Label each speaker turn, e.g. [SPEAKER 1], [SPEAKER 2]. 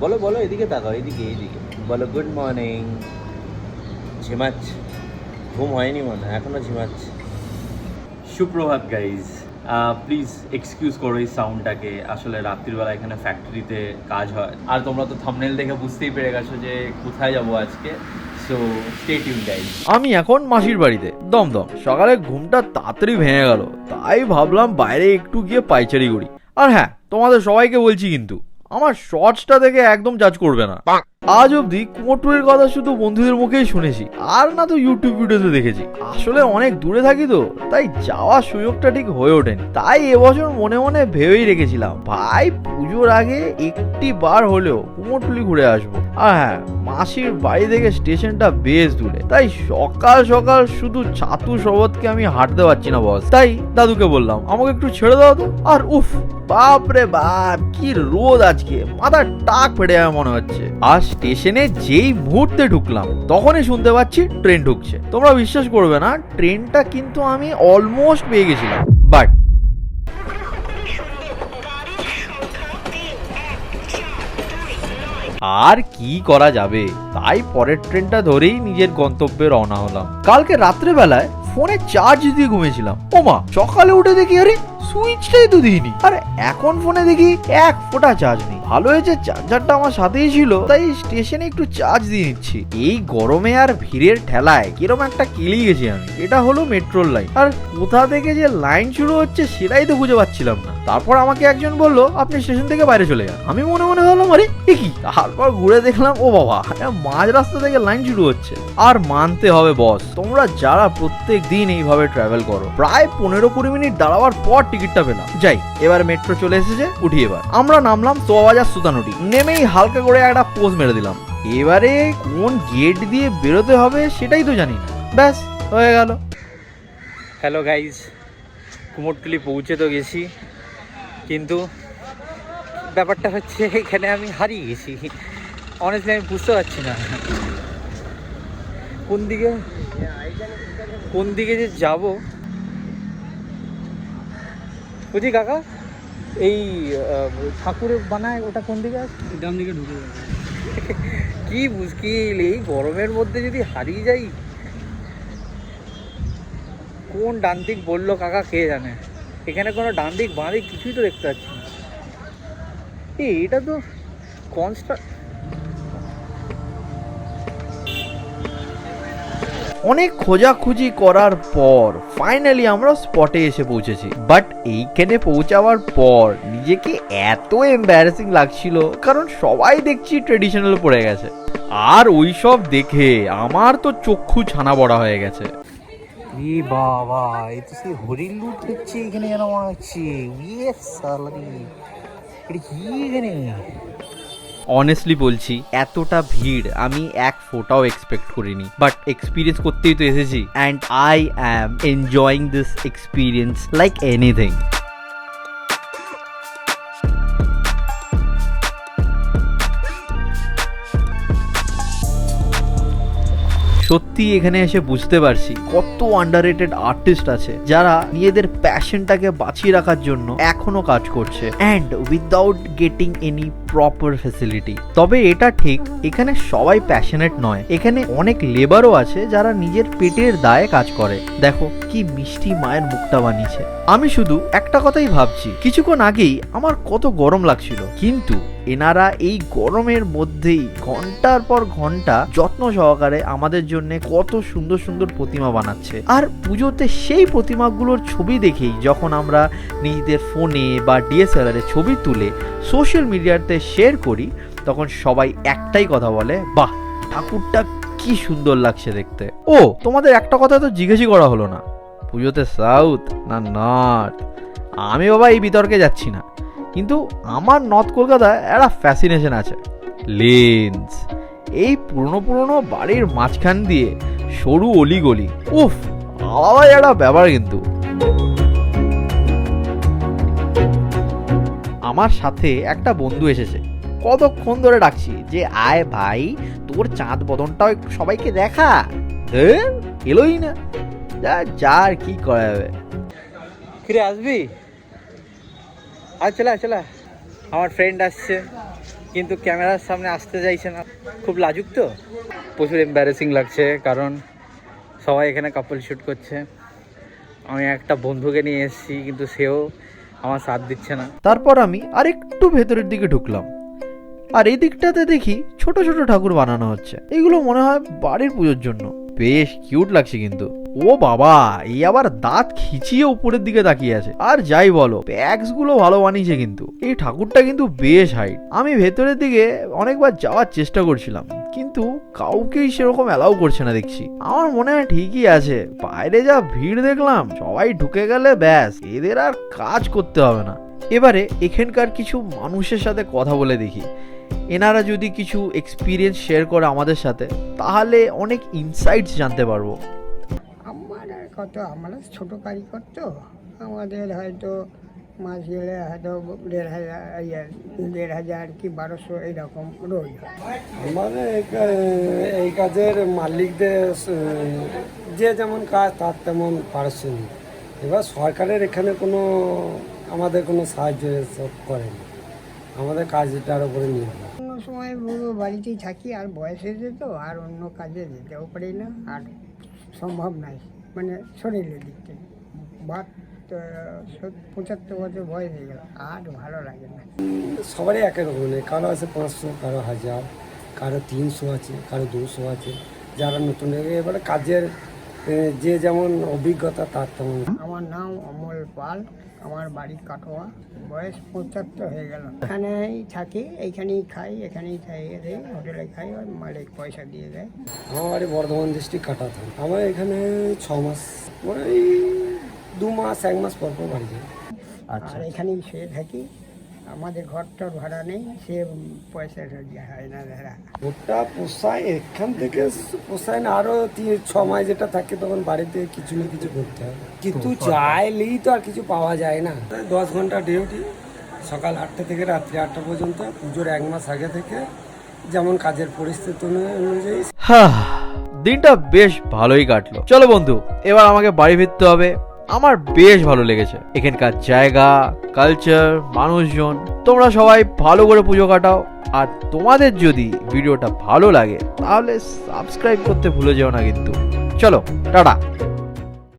[SPEAKER 1] বলো বলো, এদিকে তাকাও, এদিকে এইদিকে বলো গুড মর্নিং। ঝিমাচ্ছে, ঘুম হয়নি মনে হয়, এখনো ঝিমাচ্ছে। সুপ্রভাত গাইজ, প্লিজ এক্সকিউজ করো এই সাউন্ডটাকে। আসলে রাত্রিবেলা এখানে ফ্যাক্টরিতে কাজ হয়, আর তোমরা তো থাম্বনেল দেখে বুঝতেই পেরে গেছো যে কোথায় যাবো আজকে। So stay tune guys.
[SPEAKER 2] আমি এখন মাসির বাড়িতে দমদম। সকালে ঘুমটা তাড়াতাড়ি ভেঙে গেল, তাই ভাবলাম বাইরে একটু গিয়ে পাইচারি করি। আর হ্যাঁ, তোমাদের সবাইকে বলছি কিন্তু আমার শর্টসটা দেখে একদম জাজ করবে না। আজ অব্দি কুমোরটুলির কথা শুধু বন্ধুদের মুখেই শুনেছি, আর না তো ইউটিউব ভিডিওতে দেখেছি। আসলে অনেক দূরে থাকি তো, তাই যাওয়ার সুযোগটা ঠিক হয়ে ওঠেনি। তাই এবছর মনে মনে ভেবেই রেখেছিলাম ভাই পুজোর আগে একটি বার হলেও কুমোরটুলি ঘুরে আসবো। আর হ্যাঁ, মাসির বাড়ি থেকে স্টেশনটা বেশ দূরে, তাই সকাল সকাল শুধু ছাতু শরবতকে আমি হাঁটতে পারছি না বস। তাই দাদুকে বললাম আমাকে একটু ছেড়ে দাও তো। আর উফ, বাপ রে বাপ, কি রোদ আজকে, মাথার টাক ফেটে যাবে মনে হচ্ছে। আর স্টেশনে যেই মুহূর্তে ঢুকলাম তখনই শুনতে পাচ্ছি ট্রেন ঢুকছে। তোমরা বিশ্বাস করবে না, ট্রেনটা কিন্তু আমি অলমোস্ট পেয়ে গেছিলাম, বাট আর কি করা যাবে, তাই পরের ট্রেনটা ধরেই নিজের গন্তব্যে রওনা হলাম। কালকে রাত্রেবেলায় ফোনে চার্জ দিয়ে ঘুমিয়েছিলাম, ওমা সকালে উঠে দেখি আরে সুইচটাই তো দিইনি। আর এখন ফোনে দেখি এক ফোঁটা চার্জ নেই। ভালো হয়েছে চার্জারটা আমার সাথেই ছিল, তাই স্টেশনে একটু চার্জ দিয়ে নিচ্ছি। এই গরমে আর ভিড়ের ঠেলায় কিরকম একটা কেলিয়ে গেছি আমি। এটা হলো মেট্রোর লাইন, আর কোথা থেকে যে লাইন শুরু হচ্ছে সেটাই তো খুঁজে পাচ্ছিলাম না। তারপর আমাকে একজন বলল আপনি স্টেশন থেকে বাইরে চলে যান। আমি মনে মনে ভাবলাম আরে কি, তারপর ঘুরে দেখলাম ও বাবা, মাঝ রাস্তা থেকে লাইন শুরু হচ্ছে। আর মানতে হবে বস, তোমরা যারা প্রত্যেক দিন এইভাবে ট্রাভেল করো, প্রায় 15-20 মিনিট দাঁড়াবার পর টিকিটটা পেলাম। যাই, এবার মেট্রো চলে এসেছে, উঠি। এবার আমরা নামলাম সোয়াবাজার সুতানুটি। নেমেই হালকা করে একটা পোজ মেরে দিলাম। এবারে কোন গেট দিয়ে বেরোতে হবে সেটাই তো জানি না, ব্যাস হয়ে গেল।
[SPEAKER 1] হ্যালো গাইজ, কুমোরটুলি পৌঁছে তো গেছি, কিন্তু ব্যাপারটা হচ্ছে এখানে আমি হারিয়ে গেছি। অনেস্টলি আমি বুঝতে পারছি না কোন দিকে যে যাব। বুঝি কাকা, এই ঠাকুরের বানায় ওটা কোন দিকে আছে?
[SPEAKER 3] ডান দিকে ঢুকে যাবে।
[SPEAKER 1] কি মুশকিল, এই গরমের মধ্যে যদি হারিয়ে যাই। কোন ডান দিক বললো কাকা কে জানে। এখানে কোনো ডান দিক বাঁ দিক কিছুই তো দেখতে পাচ্ছি না। এটা তো
[SPEAKER 2] অনেক খোঁজাখুঁজি করার পর ফাইনালি আমরা স্পটে এসে পৌঁছেছি। বাট এইখানে পৌঁছাবার পর নিজেকে এত এম্বারাসিং লাগছিল, কারণ সবাই দেখছি ট্রেডিশনাল পড়ে গেছে। আর ওই সব দেখে আমার তো চক্ষু ছানা বড়া হয়ে গেছে।
[SPEAKER 1] এ বাবা, এই তো সেই হরিণ লুট হচ্ছে এখানে যেন মনে হচ্ছে। এটা কি এখানে?
[SPEAKER 2] অনেস্টলি বলছি, এতটা ভিড় আমি এক ফোটাও এক্সপেক্ট করিনি, বাট এক্সপিরিয়েন্স করতেই তো এসেছি, and I am enjoying this experience like anything. সত্যি এখানে এসে বুঝতে পারছি কত আন্ডাররেটেড আর্টিস্ট আছে যারা নিজেদের প্যাশনটাকে বাঁচিয়ে রাখার জন্য এখনো কাজ করছে, and without getting any proper facility. তবে এটা ঠিক, এখানে সবাই প্যাশনেট নয়। এখানে অনেক লেবারও আছে যারা নিজের পেটের দায়ে কাজ করে। দেখো কি মিষ্টি মায়ের মুখটা বানিয়েছে। আমি শুধু একটা কথাই ভাবছি, কিছুক্ষণ আগেই আমার কত গরম লাগছিল, কিন্তু এনারা এই গরমের মধ্যেই ঘন্টার পর ঘন্টা যত্ন সহকারে আমাদের জন্য কত সুন্দর সুন্দর প্রতিমা বানাচ্ছে। আর পুজোতে সেই প্রতিমাগুলোর ছবি দেখেই যখন আমরা নিজেদের ফোনে বা ডিএসএলআর ছবি তুলে সোশ্যাল মিডিয়াতে শেয়ার করি, তখন সবাই একটাই কথা বলে, বাহ ঠাকুরটা কি সুন্দর লাগছে দেখতে। ও তোমাদের একটা কথা তো জিজ্ঞেসই করা হলো না, পুজোতে সাউথ না নর্থ? আমি বাবা এই বিতর্কে যাচ্ছি না, কিন্তু আমার নর্থ কলকাতায় একটা ফ্যাসিনেশন আছে, লেন্স। এই পুরনো পুরনো বাড়ির মাঝখান দিয়ে সরু অলিগলি, উফ আলাদাই একটা ব্যাপার। কিন্তু আমার সাথে একটা বন্ধু এসেছে, কতক্ষণ ধরে ডাকছি যে আয় ভাই, তোর চাঁদ বদনটাও একটু সবাইকে দেখা। এলোই না, যা আর কি করা যাবে।
[SPEAKER 1] ফিরে আসবি? আর চলা চলা, আমার ফ্রেন্ড আসছে,
[SPEAKER 3] কিন্তু ক্যামেরার সামনে আসতে চাইছে না, খুব লাজুক তো। প্রচুর এম্বারেসিং লাগছে, কারণ সবাই এখানে কাপল শ্যুট করছে। আমি একটা বন্ধুকে নিয়ে এসেছি, কিন্তু সেও আমার সাথ দিচ্ছে না।
[SPEAKER 2] তারপর আমি আরেকটু ভেতরের দিকে ঢুকলাম, আর এই দিকটাতে দেখি ছোট ছোট ঠাকুর বানানো হচ্ছে। এগুলো মনে হয় বাড়ির পুজোর জন্য। বেশ কিউট লাগছে কিন্তু। ও বাবা, এই আবার দাঁত খিচিয়ে উপরের দিকে তাকিয়ে আছে। আর যাই বলো, প্যাক্স গুলো ভালো বানিয়েছে কিন্তু। এই ঠাকুরটা কিন্তু বেশ হাইট। আমি ভেতরের দিকে অনেকবার যাওয়ার চেষ্টা করছিলাম, কিন্তু কাউকেই সেরকম অ্যালাউ করছে না দেখছি। আমার মনে হয় ঠিকই আছে, বাইরে যা ভিড় দেখলাম, সবাই ঢুকে গেলে ব্যাস, এদের আর কাজ করতে হবে না। এবারে এখানকার কিছু মানুষের সাথে কথা বলে দেখি, এনারা যদি কিছু এক্সপিরিয়েন্স শেয়ার করে আমাদের সাথে, তাহলে অনেক ইনসাইটস জানতে পারবো।
[SPEAKER 4] আমরা ছোট কারিগর তো, আমাদের হয়তো মাস গেলে হয়তো 1,500 কি 1200 এইরকম রোজ।
[SPEAKER 5] আমাদের এই কাজের মালিকদের যে যেমন কাজ তার তেমন পারিশ্রমিক। এবার সরকারের এখানে কোনো আমাদের কোনো সাহায্য এসব করে না, আমাদের কাজটার উপরে নির্ভর।
[SPEAKER 4] অন্য সময় বাড়িতেই থাকি, আর বয়স হয়েছে তো, আর অন্য কাজে যেতেও পারি না, আর সম্ভব নয়, মানে শরীরের দিক থেকে। বাট 75 বছর বয়স হয়ে গেল, আর ভালো লাগে না।
[SPEAKER 5] সবারই এক এক রকম, কারো আছে 500, কারো 1000, কারো 300 আছে, কারো 200 আছে। যারা নতুন এবারে কাজের যে যেমন অভিজ্ঞতা তার তেমন।
[SPEAKER 4] আমার নাম অমল পাল, আমার বাড়ি কাটোয়া, বয়স 75 হয়ে গেল। এখানেই থাকি, এইখানেই খাই, এখানেই খাইয়ে দেয়, হোটেলে খাই, আর মালিক পয়সা দিয়ে দেয়।
[SPEAKER 5] আমার বাড়ি বর্ধমান ডিস্ট্রিক্ট কাটাতে। আমার এখানে 6 মাস, মানে এই 2 মাস 1 মাস পর পর বাড়ি যাই।
[SPEAKER 4] আর এখানেই শুয়ে থাকি, আমাদের ঘরটার ভাড়া নেই, সে পয়সা রোজগার হয় না দাদা।
[SPEAKER 5] ওটা পোষায়, এখান থেকে পোষায় না। আরও 6 মাস যেটা থাকে তখন বাড়িতে কিছু না কিছু করতে হয়, কিন্তু চাইলেই তো আর কিছু পাওয়া যায় না। 10 ঘন্টা ডিউটি, সকাল 8টা থেকে রাত্রি 8টা পর্যন্ত। পুজোর 1 মাস আগে থেকে যেমন কাজের পরিস্থিতি অনুযায়ী।
[SPEAKER 2] দিনটা বেশ ভালোই কাটলো। চলো বন্ধু, এবার আমাকে বাড়ি ফিরতে হবে। আমার বেশ ভালো লেগেছে এখানকার জায়গা, কালচার, মানুষজন। তোমরা সবাই ভালো করে পুজো কাটাও, আর তোমাদের যদি ভিডিওটা ভালো লাগে তাহলে সাবস্ক্রাইব করতে ভুলে যেও না কিন্তু। চলো, টাটা।